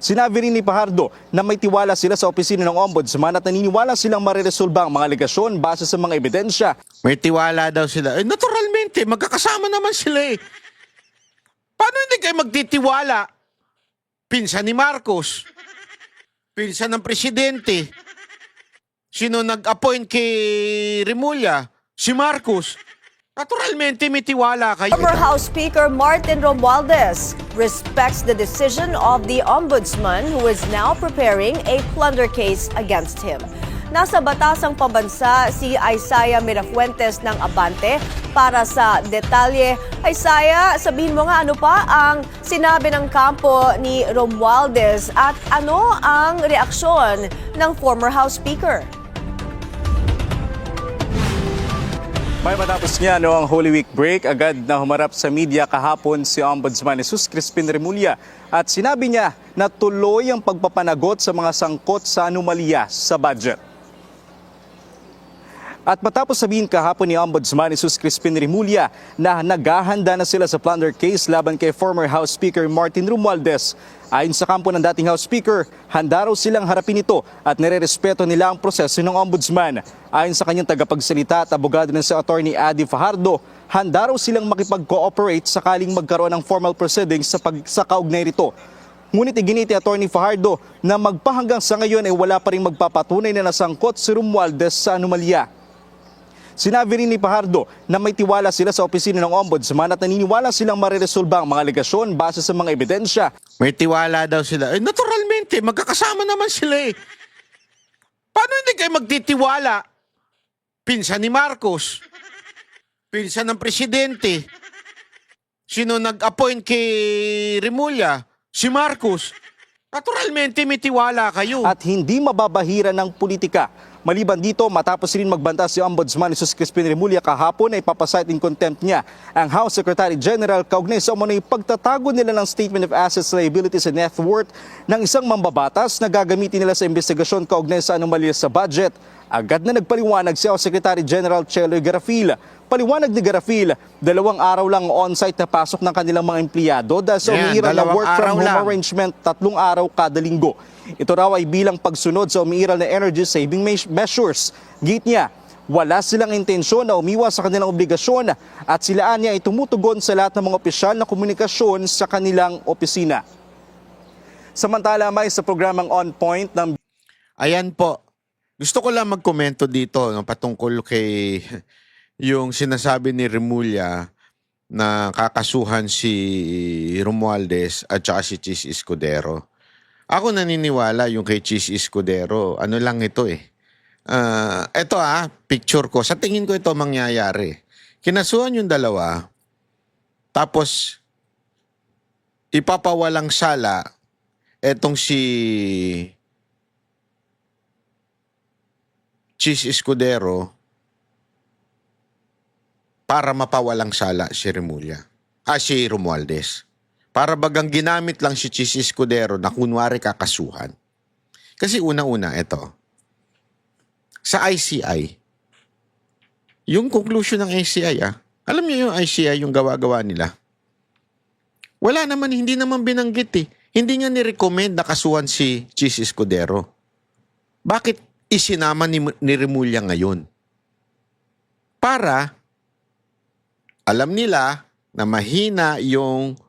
Sinabi rin ni Fajardo na may tiwala sila sa opisina ng Ombudsman at naniniwala silang mareresolba ang mga alegasyon base sa mga ebidensya. May tiwala daw sila. Naturalmente, magkakasama naman sila eh. Paano hindi kayo magtitiwala? Pinsan ni Marcos. Pinsan ng presidente. Sino nag-appoint kay Remulla? Si Marcos. Naturalmente, may tiwala kayo. Former House Speaker Martin Romualdez respects the decision of the Ombudsman who is now preparing a plunder case against him. Nasa batasang pambansa si Isaiah Mirafuentes ng Abante para sa detalye. Isaiah, sabihin mo nga ano pa ang sinabi ng kampo ni Romualdez at ano ang reaksyon ng former House Speaker? May matapos niya ang Holy Week break, agad na humarap sa media kahapon si Ombudsman Jesus Crispin Remulla at sinabi niya na tuloy ang pagpapanagot sa mga sangkot sa anomalya sa budget. At matapos sabihin kahapon ni Ombudsman Jesus Crispin Remulla na naghahanda na sila sa plunder case laban kay former House Speaker Martin Romualdez, ayon sa kampo ng dating House Speaker, handa raw silang harapin ito at nirerespeto nila ang proseso ng Ombudsman. Ayon sa kanyang tagapagsalita at abogado ng sa Attorney Adi Fajardo, handa raw silang makipag-cooperate sakaling magkaroon ng formal proceedings sa kaugnay rito. Ngunit iginiti Attorney Fajardo na magpahanggang sa ngayon ay wala pa rin magpapatunay na nasangkot si Romualdez sa anomalya. Sinabi rin ni Fajardo na may tiwala sila sa opisina ng Ombudsman at naniniwala silang mareresolba ang mga alegasyon base sa mga ebidensya. May tiwala daw sila. Naturalmente, magkakasama naman sila eh. Paano hindi kayo magtitiwala? Pinsan ni Marcos. Pinsan ng presidente. Sino nag-appoint kay Remulla? Si Marcos. Naturalmente, may tiwala kayo. At hindi mababahira ng politika. Maliban dito, matapos rin magbanta si Ombudsman Jesus Crispin Remulla kahapon ay papasite in contempt niya ang House Secretary General kaugnay sa umano'y pagtatago nila ng Statement of Assets, Liabilities and Net Worth ng isang mambabatas na gagamitin nila sa investigasyon kaugnay sa anomalya sa budget. Agad na nagpaliwanag si House Secretary General Cheloy Garafil. Paliwanag ni Garafil, 2 araw lang on-site na pasok ng kanilang mga empleyado dahil sa umiiral na work from home arrangement 3 araw kada linggo. Ito raw ay bilang pagsunod sa umiiral na energy saving measures. Git niya, wala silang intensyon na umiwas sa kanilang obligasyon at silaan niya ay tumutugon sa lahat ng mga opisyal na komunikasyon sa kanilang opisina. Samantala, may sa programang On Point ng... Ayan po. Gusto ko lang magkomento dito patungkol kay yung sinasabi ni Remulla na kakasuhan si Romualdez at saka si Chis Escudero. Ako naniniwala yung kay Chis Escudero. Ano lang ito eh. Ito picture ko. Sa tingin ko ito mangyayari. Kinasuhan yung dalawa. Tapos ipapawalang sala etong si Chis Escudero para mapawalang sala si Remulla. Si Romualdez. Para bagang ginamit lang si Chis Escudero na kunwari kakasuhan. Kasi una-una, ito. Sa ICI, yung conclusion ng ICI, alam niyo yung ICI, yung gawa-gawa nila. Wala naman, hindi naman binanggit eh. Hindi nga ni-recommend na kasuhan si Chis Escudero. Bakit isinama ni Remulla ngayon? Para alam nila na mahina yung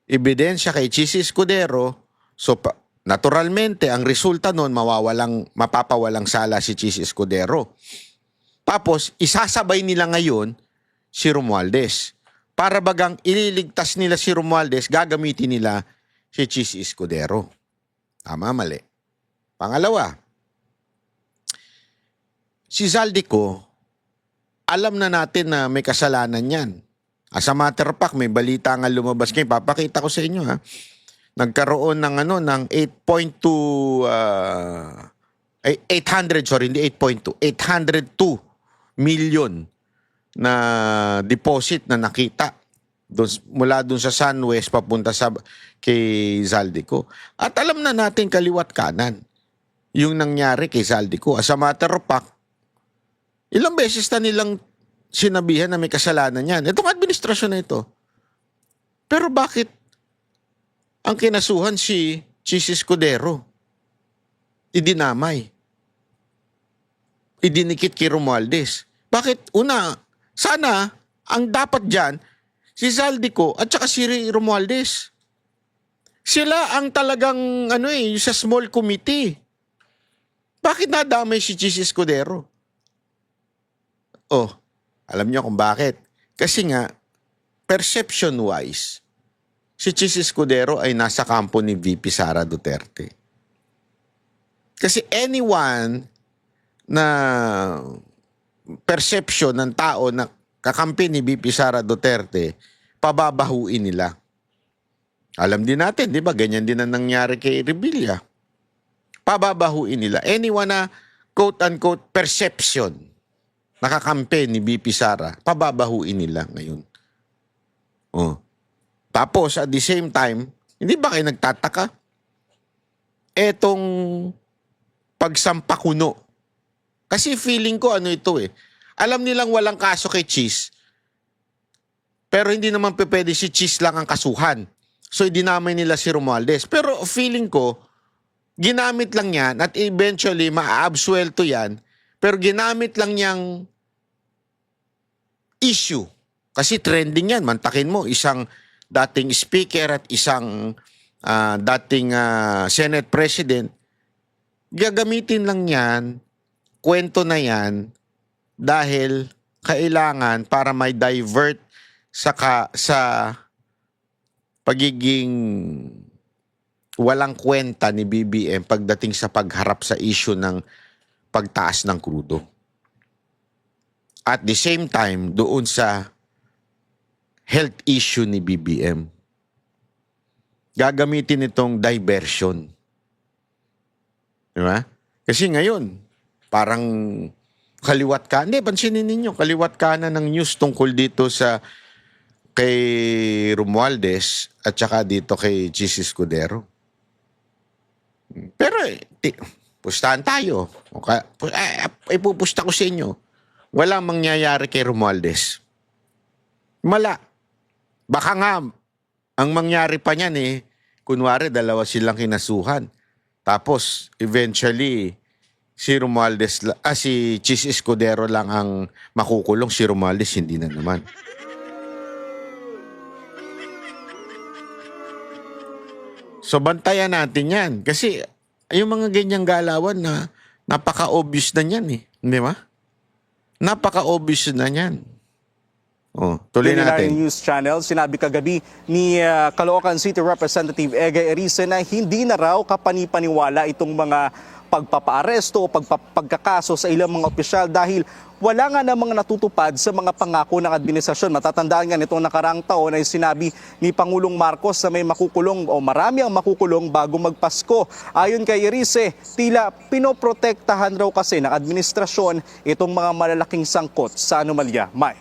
ebidensya kay Chis Escudero, so naturalmente ang resulta nun mapapawalang sala si Chis Escudero. Tapos isasabay nila ngayon si Romualdez. Para bagang ililigtas nila si Romualdez, gagamitin nila si Chis Escudero. Tama, mali. Pangalawa, si Zaldico, alam na natin na may kasalanan yan. As a matter of fact, may balita nga lumabas kayo. Papakita ko sa inyo Nagkaroon ng ng 802 million na deposit na nakita mula dun sa SunWest papunta kay Zaldico. At alam na natin kaliwat kanan yung nangyari kay Zaldico. As a matter of fact, ilang beses na nilang sinabihan na may kasalanan yan. Itong administrasyon na ito. Pero bakit ang kinasuhan si Chis Escudero. Idinamay. Idinikit kay Romualdez. Bakit? Una, sana ang dapat dyan, si Zaldico at saka si Romualdez. Sila ang talagang sa small committee. Bakit nadamay si Chis Escudero? Oh, alam niyo kung bakit. Kasi nga, perception-wise, si Chis Escudero ay nasa kampo ni VP Sara Duterte. Kasi anyone na perception ng tao na kakampi ni VP Sara Duterte, pababahuin nila. Alam din natin, di ba? Ganyan din ang nangyari kay Revilla. Pababahuin nila. Anyone na quote-unquote perception nakakampi ni VP Sara, pababahuin nila ngayon. Oh. Tapos, at the same time, hindi ba kayo nagtataka? Etong pagsampakuno. Kasi feeling ko ito eh. Alam nilang walang kaso kay Chis. Pero hindi naman pwede si Chis lang ang kasuhan. So, idinamay nila si Romualdez. Pero feeling ko, ginamit lang yan at eventually maa-absuelto yan. Pero ginamit lang niyang issue. Kasi trending yan. Mantakin mo, isang dating speaker at isang dating Senate President. Gagamitin lang yan, kwento na yan, dahil kailangan para may divert sa pagiging walang kwenta ni BBM pagdating sa pagharap sa issue ng pagtaas ng krudo. At the same time, doon sa health issue ni BBM, gagamitin itong diversion. Diba? Kasi ngayon, parang kaliwat ka. Hindi, pansinin ninyo, kaliwat ka na ng news tungkol dito sa kay Romualdez at saka dito kay Chis Escudero. Pero, pustahan tayo. Okay, ipupusta ko sa inyo. Walang mangyayari kay Romualdez. Mala. Baka nga, ang mangyari pa niyan kunwari, dalawa silang kinasuhan. Tapos, eventually, si Chis Escudero lang ang makukulong, si Romualdez hindi na naman. So, bantayan natin yan. Kasi, yung mga ganyang galawan na napaka-obvious na yan Di ba? Napaka-obvious na yan. Oh, tuloy natin. News Channel, sinabi kagabi ni Caloocan City Representative Egay Erice na hindi na raw kapanipaniwala itong mga pagpapaaresto o pagkakaso sa ilang mga opisyal dahil wala nga namang natutupad sa mga pangako ng administrasyon. Matatandaan nga nitong nakaraang taon ay sinabi ni Pangulong Marcos na may makukulong o marami ang makukulong bago magpasko. Ayon kay Erice, tila pinoprotektahan raw kasi ng administrasyon itong mga malalaking sangkot sa anomalya. May.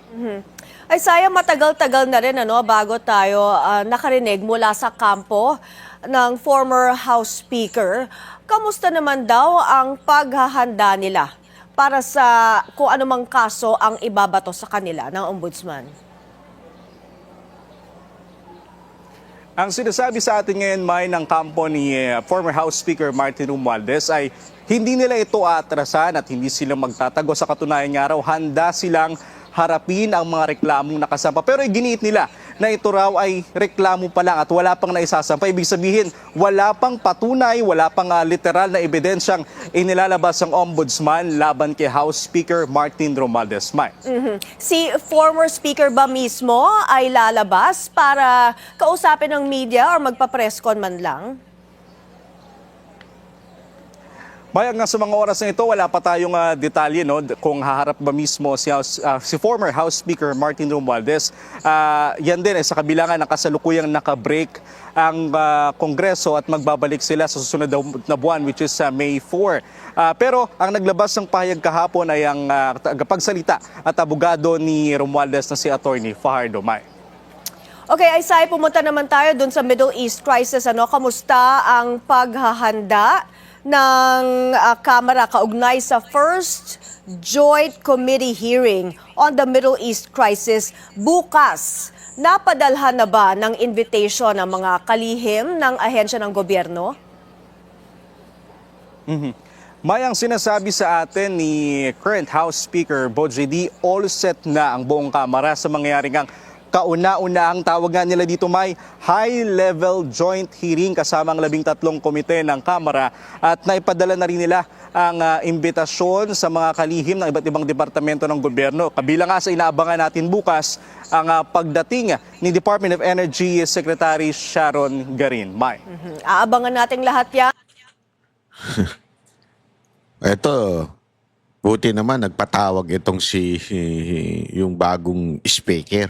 Ay sayang, matagal-tagal na rin bago tayo nakarinig mula sa kampo ng former House Speaker. Kamusta naman daw ang paghahanda nila para sa kung anumang kaso ang ibabato sa kanila ng ombudsman? Ang sinasabi sa atin ngayon, May, ng kampo ni former House Speaker Martin Romualdez ay hindi nila ito aatrasan at hindi sila magtatago. Sa katunayan nga raw, handa silang harapin ang mga reklamong nakasampa. Pero iginiit nila na ito raw ay reklamo pa lang at wala pang naisasampa. Ibig sabihin, wala pang patunay, wala pang literal na ebidensyang inilalabas ang ombudsman laban kay House Speaker Martin Romualdez. May. Si former speaker ba mismo ay lalabas para kausapin ng media or magpa-presscon man lang? Mayag nga sa mga oras na ito, wala pa tayong detalye kung haharap ba mismo si former House Speaker Martin Romualdez. Yan din sa kabila nga ng kasalukuyang nakabreak ang Kongreso at magbabalik sila sa susunod na buwan, which is May 4. Pero ang naglabas ng pahayag kahapon ay ang tagapagsalita at abogado ni Romualdez na si Attorney Fajardo. May. Okay, Aysay, pumunta naman tayo dun sa Middle East crisis. Kamusta ang paghahanda ng Kamara kaugnay sa first Joint Committee hearing on the Middle East crisis bukas? Napadalhan na ba ng invitation ng mga kalihim ng ahensya ng gobyerno? May ang sinasabi sa atin ni current House Speaker Bo JD, all set na ang buong Kamara sa mangyayaring ang kauna-unahang tawag nga nila dito, may high-level joint hearing kasama ang 13 komite ng Kamara at naipadala na rin nila ang imbitasyon sa mga kalihim ng iba't ibang departamento ng gobyerno. Kabilang nga sa inaabangan natin bukas ang pagdating ni Department of Energy Secretary Sharon Garin. May. Aabangan nating lahat yan. Eto, buti naman nagpatawag itong yung bagong speaker.